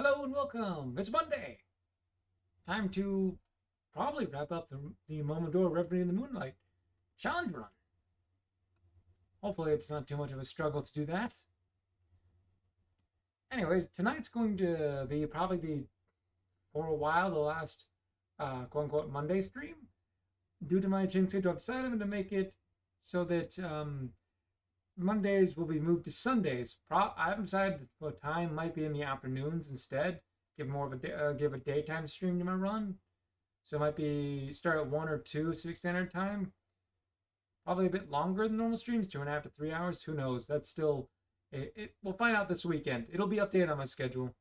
Hello and welcome. It's Monday. Time to probably wrap up the Momodora Reverie in the Moonlight challenge run. Hopefully it's not too much of a struggle to do that. Anyways, tonight's going to be probably for a while, the last quote-unquote Monday stream. Due to my change schedule, I've decided to make it so that Mondays will be moved to Sundays. I haven't decided what time. Might be in the afternoons instead. Give more of a give a daytime stream to my run. So it might be start at 1 or 2 Pacific Standard Time. Probably a bit longer than normal streams, 2.5 to 3 hours. Who knows? That's still we'll find out this weekend. It'll be updated on my schedule.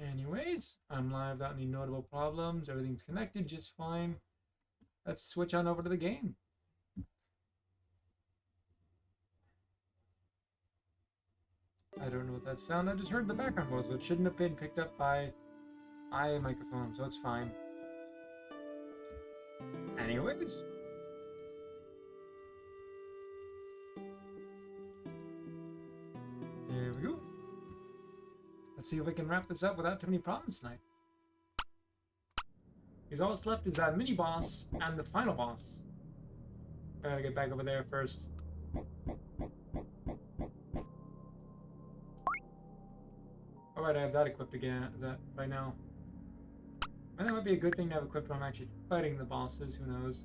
Anyways, I'm live without any notable problems. Everything's connected just fine. Let's switch on over to the game. I don't know what that sound. I just heard the background was, but it shouldn't have been picked up by my microphone, so it's fine. Anyways. There we go. Let's see if we can wrap this up without too many problems tonight. Because all that's left is that mini boss and the final boss. I gotta get back over there first. Alright, I have that equipped again right now. And that might be a good thing to have equipped when I'm actually fighting the bosses, who knows.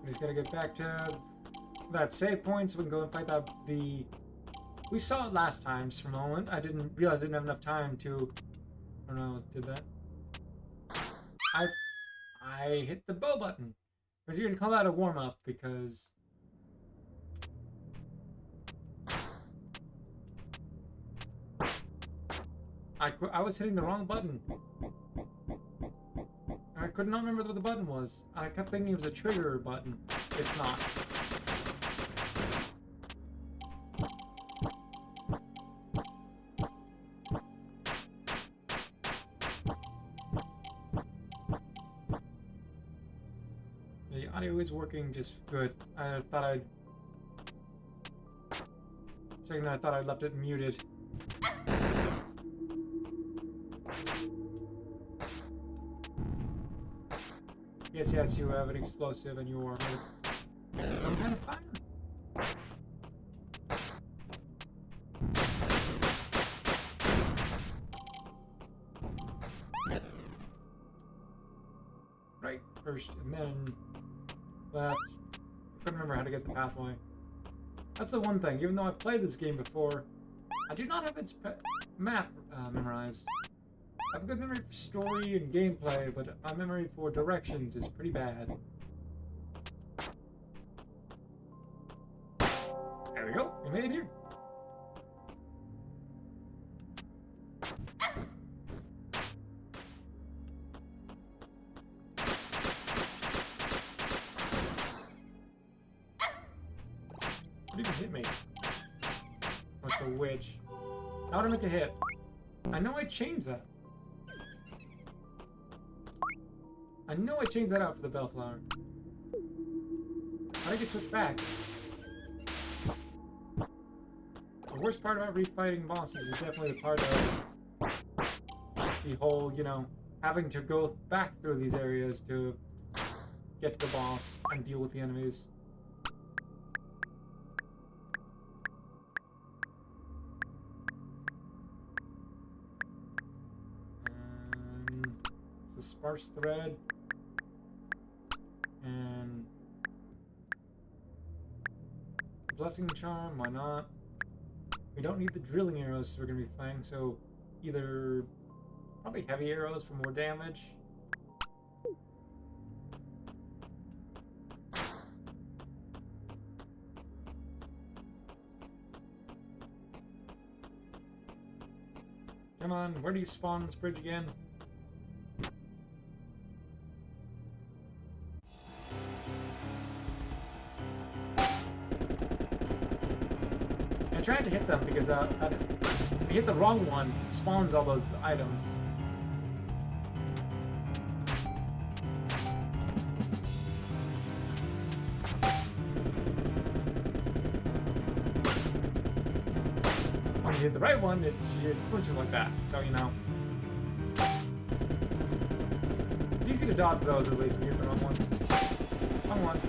I'm just gonna get back to that save point so we can go and fight the... We saw it last time just for a moment. I didn't realize I didn't have enough time to... I don't know, did that? I hit the bow button. But you're gonna call that a warm-up because... I was hitting the wrong button. I could not remember what the button was. I kept thinking it was a trigger button. It's not. The audio is working just good. I thought I'd... Second, I thought I'd left it muted. Yes, you have an explosive and you are some kind of fire. Right, first, and then left. I couldn't remember how to get the pathway. That's the one thing. Even though I've played this game before, I do not have its map memorized. I have a good memory for story and gameplay, but my memory for directions is pretty bad. There we go. We made it here. What even hit me? What's a witch? How to make a hit? I know I changed that. I know I changed that out for the bellflower. How did I get switched back? The worst part about refighting bosses is definitely the part of the whole, you know, having to go back through these areas to get to the boss and deal with the enemies. It's a sparse thread. And blessing charm, why not? We don't need the drilling arrows we're gonna be fighting, so either probably heavy arrows for more damage. Come on, where do you spawn on this bridge again? I tried to hit them because I hit the wrong one, it spawns all those items. When you hit the right one, it flinches like that. So, you know. It's easy to dodge those at least if you hit the wrong one. Wrong one.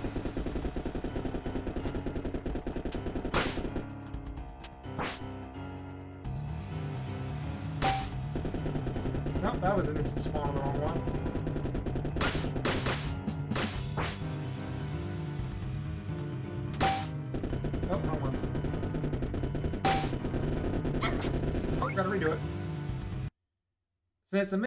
Nope, that was an instant spawn on the wrong one. Oh, wrong one. Oh, gotta redo it. So it's a...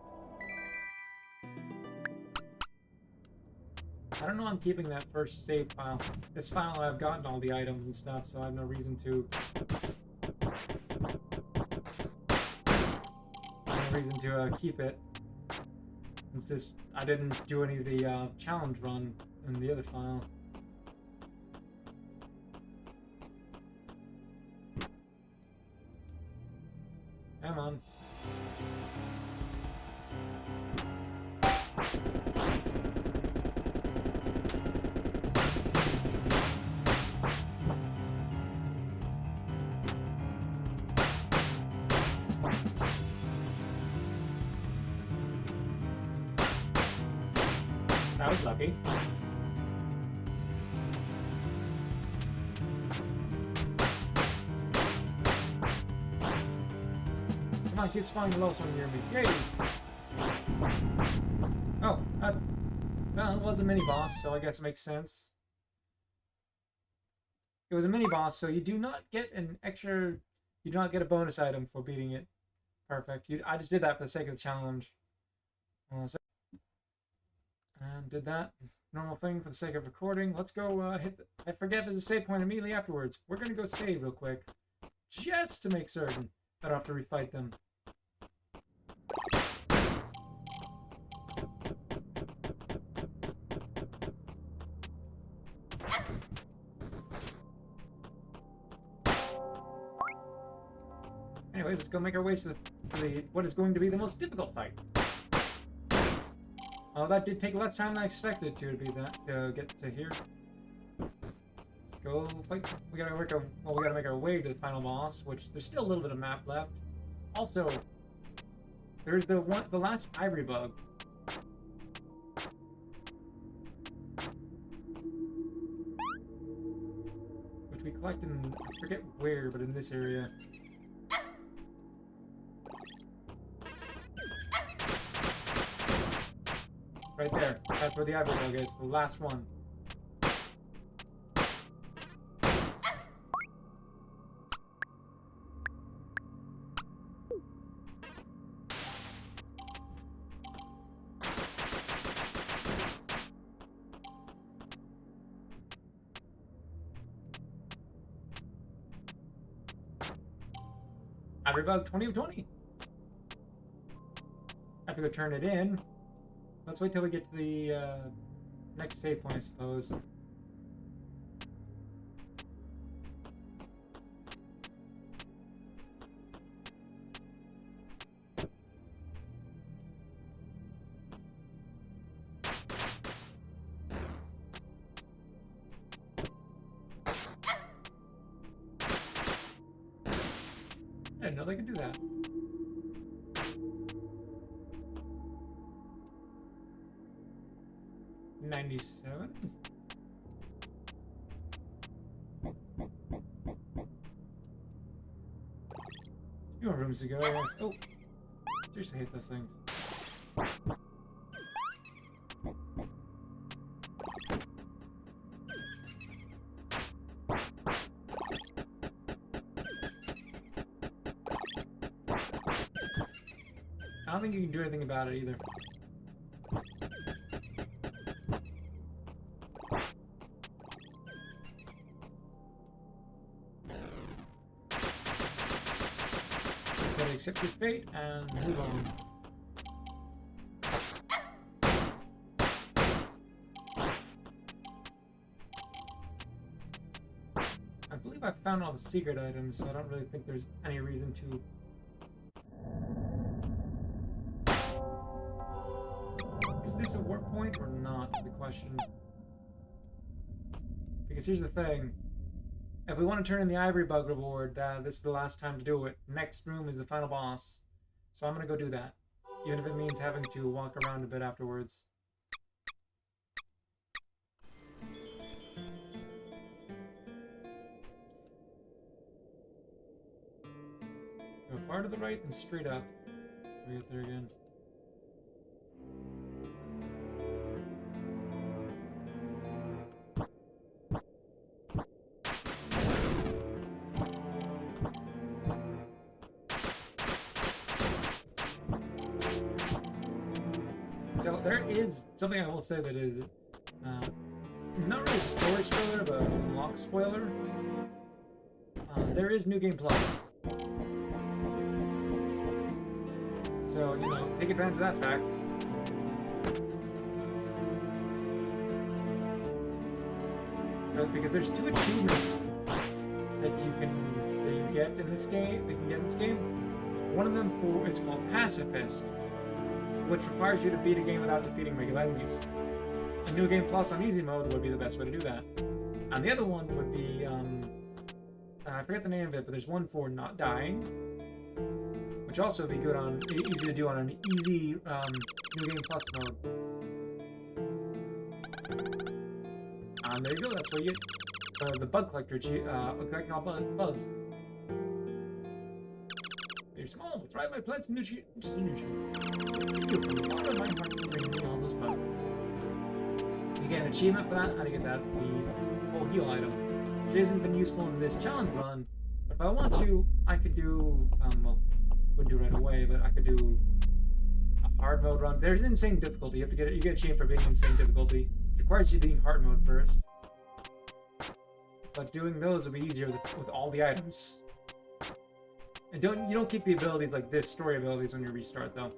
I don't know I'm keeping that first save file. This file I've gotten all the items and stuff, so I have no reason to... keep it. Since this, I didn't do any of the challenge run in the other file. Come on. That was lucky. Come on, keep spawning the lowest one near me. Yay! Oh, well, it was a mini-boss, so I guess it makes sense. It was a mini-boss, so you do not get an extra... You do not get a bonus item for beating it. Perfect. I just did that for the sake of the challenge. And did that normal thing for the sake of recording. Let's go hit the... I forget there's a save point immediately afterwards. We're going to go save real quick. Just to make certain that I don't have to refight them. Anyways, let's go make our way to the what is going to be the most difficult fight. Oh, that did take less time than I expected to be that to get to here. Let's go fight. We gotta make our way to the final boss, which there's still a little bit of map left. Also, there's the last ivory bug. Which we collect in, I forget where, but in this area. Right there. That's where the ivory bug is. The last one. Ivory bug 20 of 20. I have to go turn it in. Let's wait till we get to the next save point, I suppose. I didn't know they could do that. $97. Few more rooms to go. Oh, seriously hate those things. I don't think you can do anything about it either. Accept your fate and move on. I believe believe I've found all the secret items, so I don't really think there's any reason to... Is this a warp point or not, is the question. Because here's the thing. If we want to turn in the ivory bug reward, this is the last time to do it. Next room is the final boss. So I'm going to go do that. Even if it means having to walk around a bit afterwards. Go far to the right and straight up. We get there again. So there is something I will say that is not really a story spoiler, but a unlock spoiler. There is New Game Plus. So, you know, take advantage of that fact. Because there's 2 achievements that you get in this game. One of them it's called Pacifist, which requires you to beat a game without defeating regular enemies. A New Game Plus on easy mode would be the best way to do that. And the other one would be, I forget the name of it, but there's one for not dying, which also would be good on, easy to do on an easy New Game Plus mode. And there you go, that's where you get the bug collector, collecting all bugs. They're small, but thrive my plants and nutrients. Thank you from the bottom of my heart for bringing me all those bugs. You get an achievement for that, and you get the whole heal item, which hasn't been useful in this challenge run, but if I want to, I could do, well, wouldn't do right away, but I could do a hard mode run. There's insane difficulty. You get an achievement for being insane difficulty. It requires you being hard mode first. But doing those would be easier with all the items. And you don't keep the abilities like this, story abilities, when you restart though.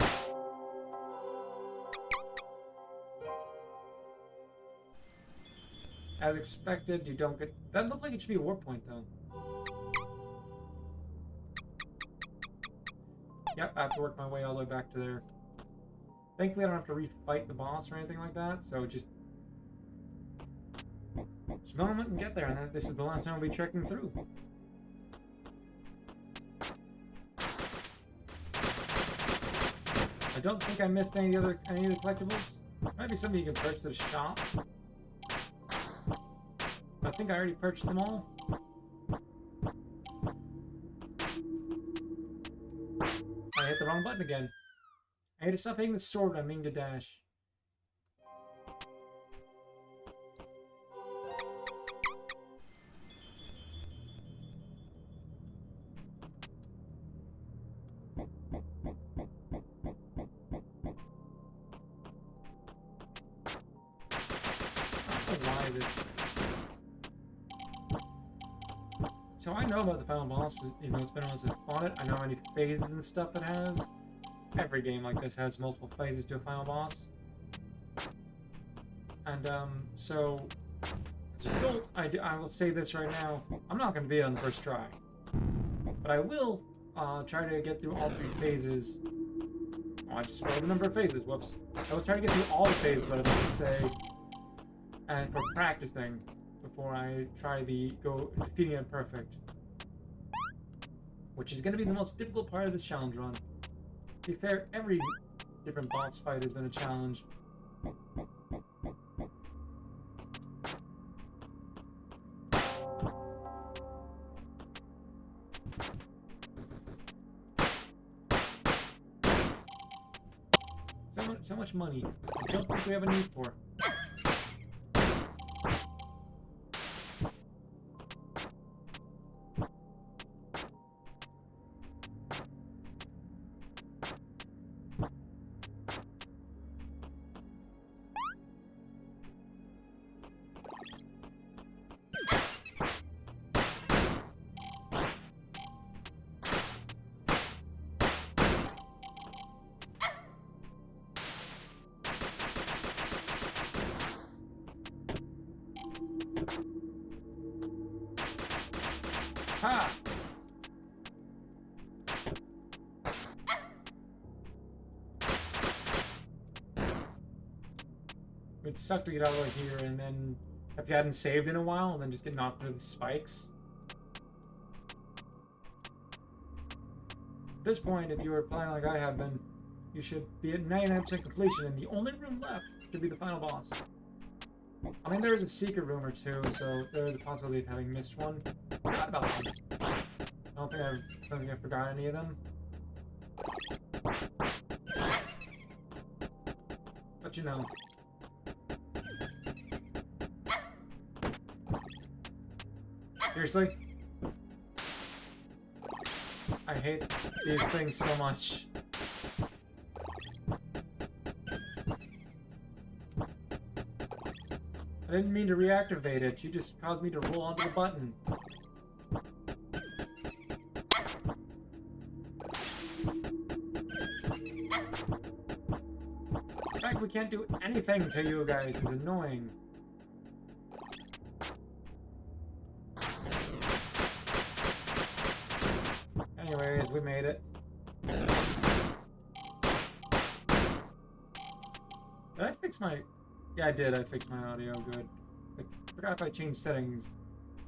As expected, you don't get... That looked like it should be a warp point though. Yep, I have to work my way all the way back to there. Thankfully I don't have to refight the boss or anything like that, so just moment and get there, and this is the last time we'll be trekking through. I don't think I missed any of the collectibles. Might be something you can purchase at a shop. I think I already purchased them all. I hit the wrong button again. I had to stop hitting the sword when I mean to dash. So I know about the final boss, you know, it's been a while since I fought it. I know how many phases and stuff it has. Every game like this has multiple phases to a final boss. And, so, as a result, I will say this right now, I'm not going to beat it on the first try. But I will, try to get through all 3 phases. Oh, I just rolled the number of phases, whoops. I will try to get through all the phases, what I meant to say, and for practicing, before I try defeating it perfect. Which is going to be the most difficult part of this challenge run. To be fair, every different boss fight has been a challenge. So much money. I don't think we have a need for. Ha! It sucked to get out of like here and then if you hadn't saved in a while and then just get knocked through the spikes. At this point, if you were playing like I have been, you should be at 99% completion and the only room left should be the final boss. I mean, there is a secret room or two, so there is a possibility of having missed one. I forgot about them. I don't think I forgot any of them. But you know. Seriously? I hate these things so much. I didn't mean to reactivate it, you just caused me to roll onto the button. In fact, we can't do anything to you guys, it's annoying. Anyways, we made it. Did I fix my... Yeah, I did. I fixed my audio. Good. I forgot if I changed settings.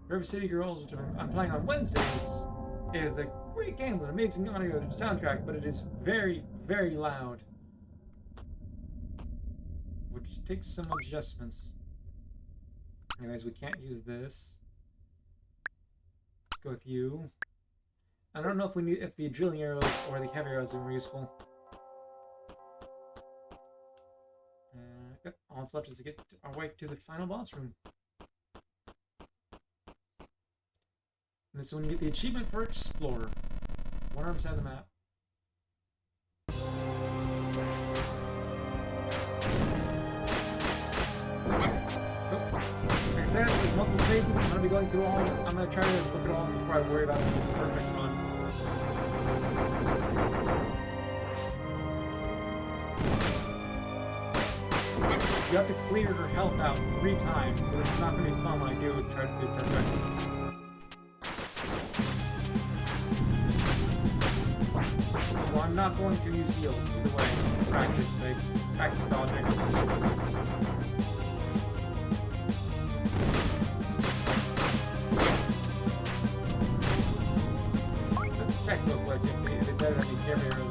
River City Girls, which I'm playing on Wednesdays, is a great game with an amazing audio soundtrack, but it is very, very loud. Which takes some adjustments. Anyways, we can't use this. Let's go with you. I don't know if the drilling arrows or the heavy arrows are more useful. All that's left is to get our way to the final boss room. And this is when you get the achievement for Explorer. 100% of the map. Like I said, there's multiple phases. I'm going to be going through all. I'm going to try to look at all before I worry about the perfect run. You have to clear her health out 3 times, so it's not going to be fun when I do try to do perfection. Well, I'm not going to use heals either way. Practice sake. Practice dodging. Let's check real quick if they better than me carry early.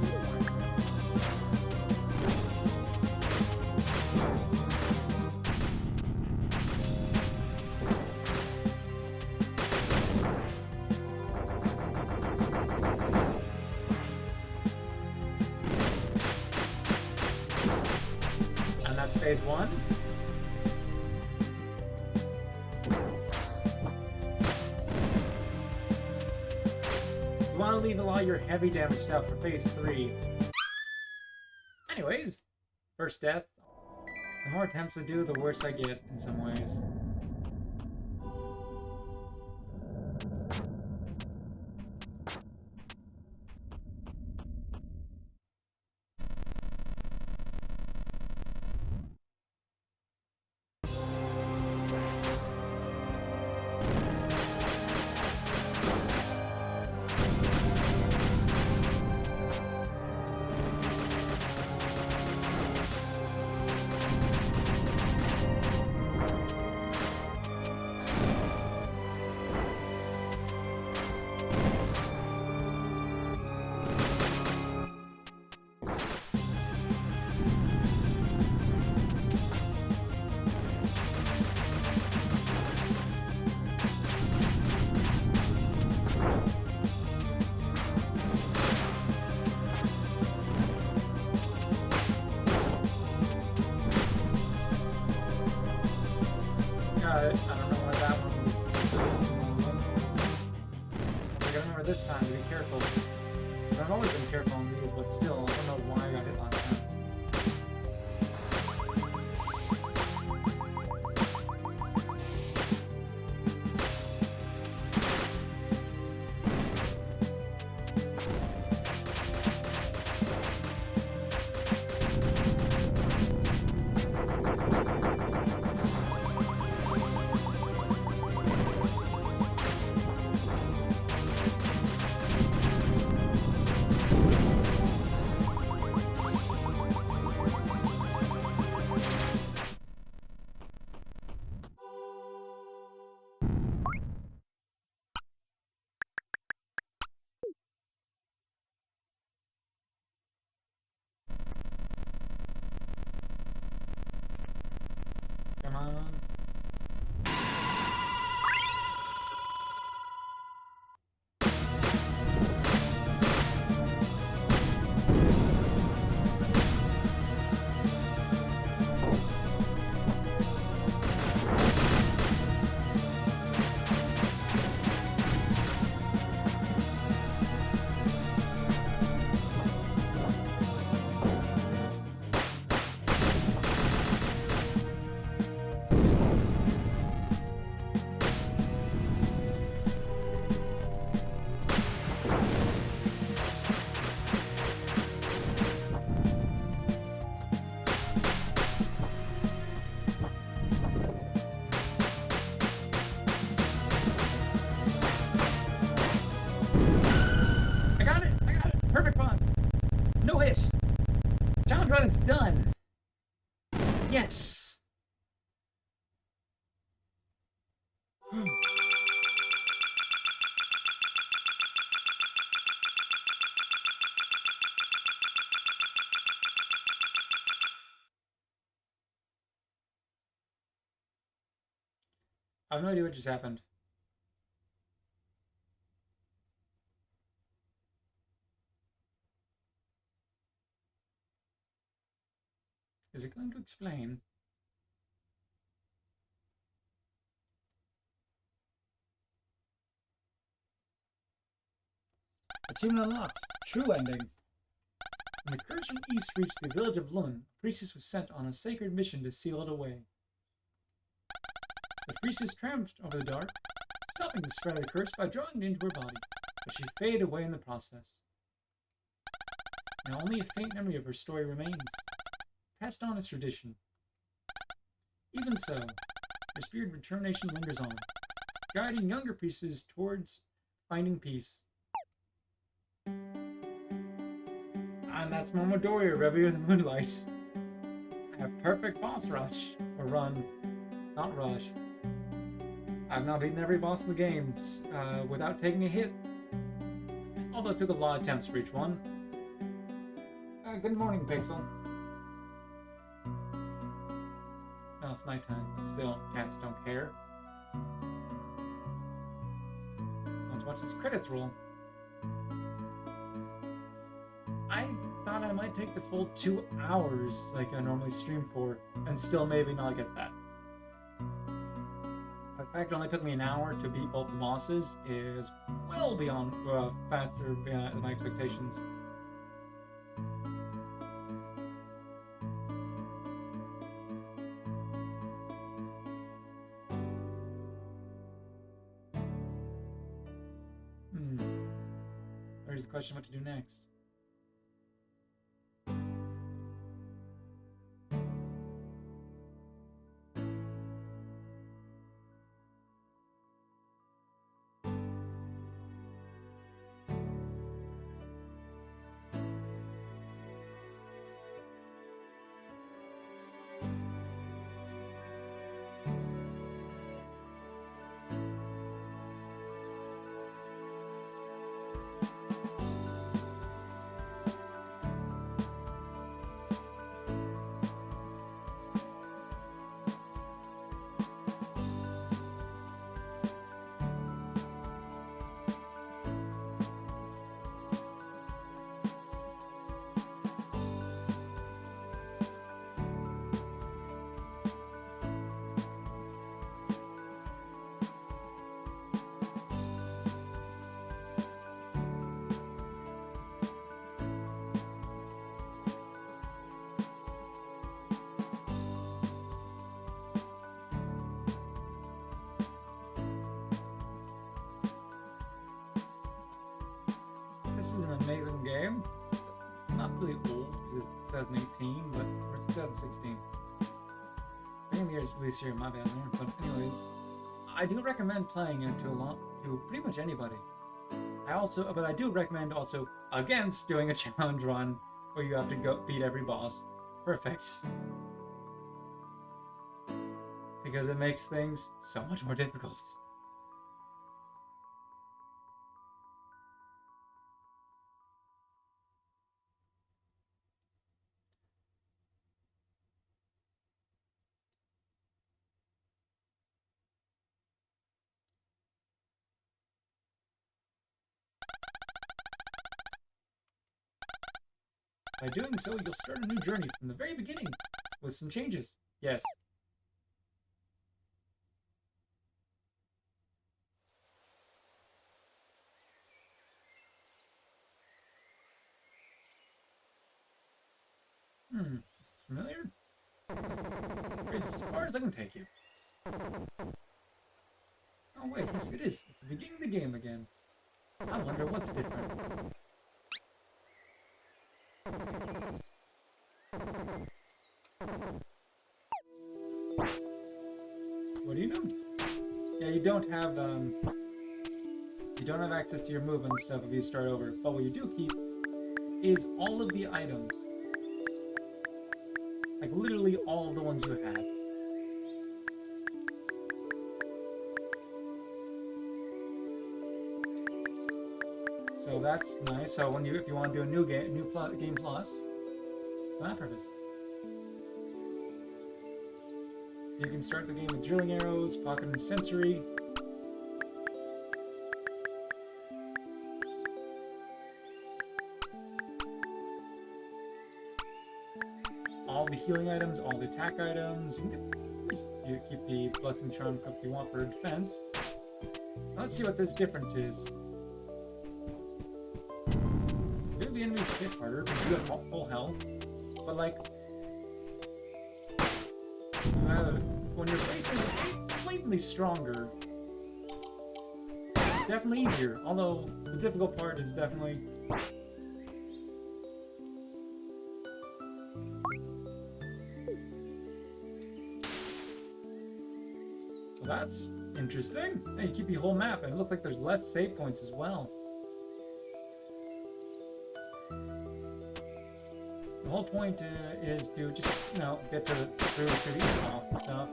Phase 1. You want to leave a lot of your heavy damage stuff for phase 3. Anyways, first death. The more attempts I do, the worse I get in some ways. I don't know where that one was. I gotta remember this time to be careful. I've always been careful on these, but still, I don't know why I got hit last time. I have no idea what just happened. Is it going to explain? Achievement unlocked. True ending. When the curse from east reached the village of Lun, a priestess was sent on a sacred mission to seal it away. The priestess triumphed over the dark, stopping the spread of the curse by drawing it into her body, but she faded away in the process. Now only a faint memory of her story remains, passed on as tradition. Even so, her spirit of determination lingers on, guiding younger priestesses towards finding peace. And that's Momodora, Reverie of the Moonlight. A perfect boss rush, or run, not rush. I've now beaten every boss in the game without taking a hit, although it took a lot of attempts for each one. Good morning, Pixel. No, it's nighttime, but still, cats don't care. Let's watch these credits roll. I thought I might take the full 2 hours like I normally stream for, and still maybe not get that. The fact it only took me an hour to beat both the bosses is well beyond faster than my expectations. There's the question what to do next. This is an amazing game. Not really old because it's 2018, but or 2016. I think the year's release here, my bad there. But anyways, I do recommend playing it to pretty much anybody. But I do recommend also against doing a challenge run where you have to go beat every boss. Perfect. Because it makes things so much more difficult. By doing so, you'll start a new journey from the very beginning, with some changes. Yes. This is familiar? It's as far as I can take you. Oh wait, yes it is. It's the beginning of the game again. I wonder what's different. What do you know? Yeah, you don't have access to your movement and stuff if you start over. But what you do keep is all of the items. Like literally all of the ones you had. So that's nice. So if you want to do a new game plus, for that purpose. So you can start the game with drilling arrows, pocket and sensory. All the healing items, all the attack items. You keep the blessing charm cup you want for defense. Let's see what this difference is. Maybe the enemies hit harder because you have full health, but like when you're blatantly stronger, it's definitely easier. Although the difficult part is definitely that's interesting. And you keep the whole map, and it looks like there's less save points as well. The whole point is to just, you know, get through these boss and stuff.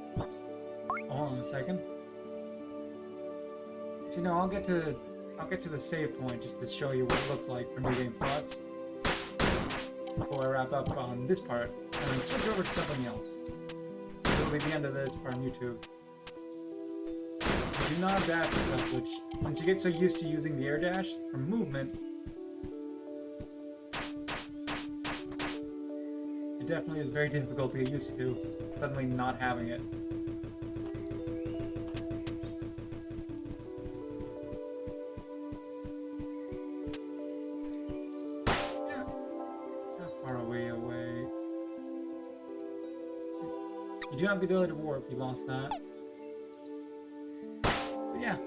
Hold on a second. But, you know, I'll get to the save point just to show you what it looks like for New Game Plus before I wrap up on this part and then switch over to something else. It'll be the end of this part on YouTube. Do not dash stuff, which, once you get so used to using the air dash for movement, it definitely is very difficult to get used to suddenly not having it. Yeah, how far away? You do have the ability to warp, you lost that. Yeah,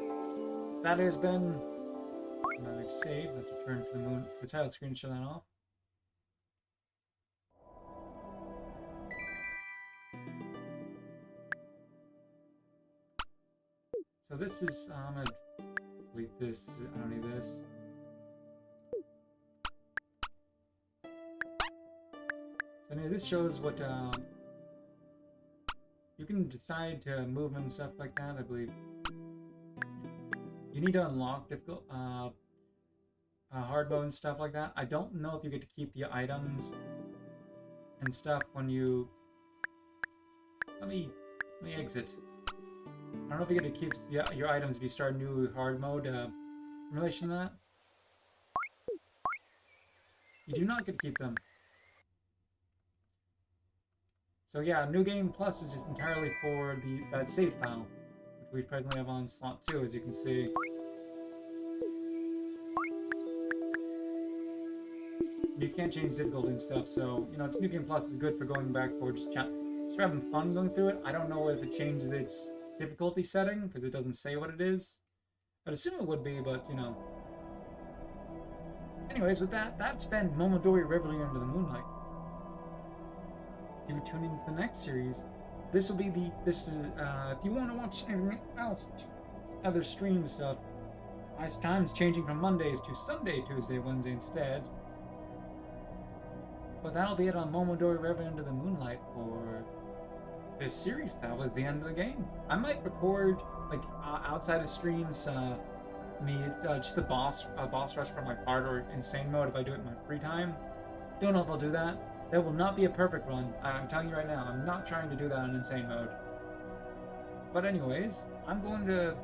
that has been another save. Let's return to the title screen and show that off. So this is, I'm gonna delete this, I don't need this. So anyway, this shows what, you can decide to movement and stuff like that, I believe. You need to unlock difficult, hard mode and stuff like that. I don't know if you get to keep the items and stuff when you... Let me exit. I don't know if you get to keep your items if you start a new hard mode in relation to that. You do not get to keep them. So yeah, New Game Plus is entirely for that save file, which we presently have on slot 2, as you can see. You can't change difficulty and stuff, so, you know, New Game Plus is good for going back for just having fun going through it. I don't know if it changes its difficulty setting, because it doesn't say what it is. I'd assume it would be, but, you know. Anyways, with that, that's been Momodora Reverie Under the Moonlight. If you tune into the next series, this will be if you want to watch anything else, other stream stuff, my time's changing from Mondays to Sunday, Tuesday, Wednesday instead. But that'll be it on Momodora Reverie Under the Moonlight for this series. That was the end of the game. I might record, like, outside of streams, just the boss rush from like hard or insane mode if I do it in my free time. Don't know if I'll do that. That will not be a perfect run. I'm telling you right now, I'm not trying to do that in insane mode. But anyways, I'm going to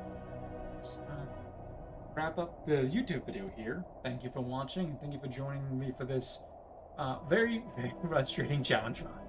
wrap up the YouTube video here. Thank you for watching, and thank you for joining me for this very, very frustrating challenge run.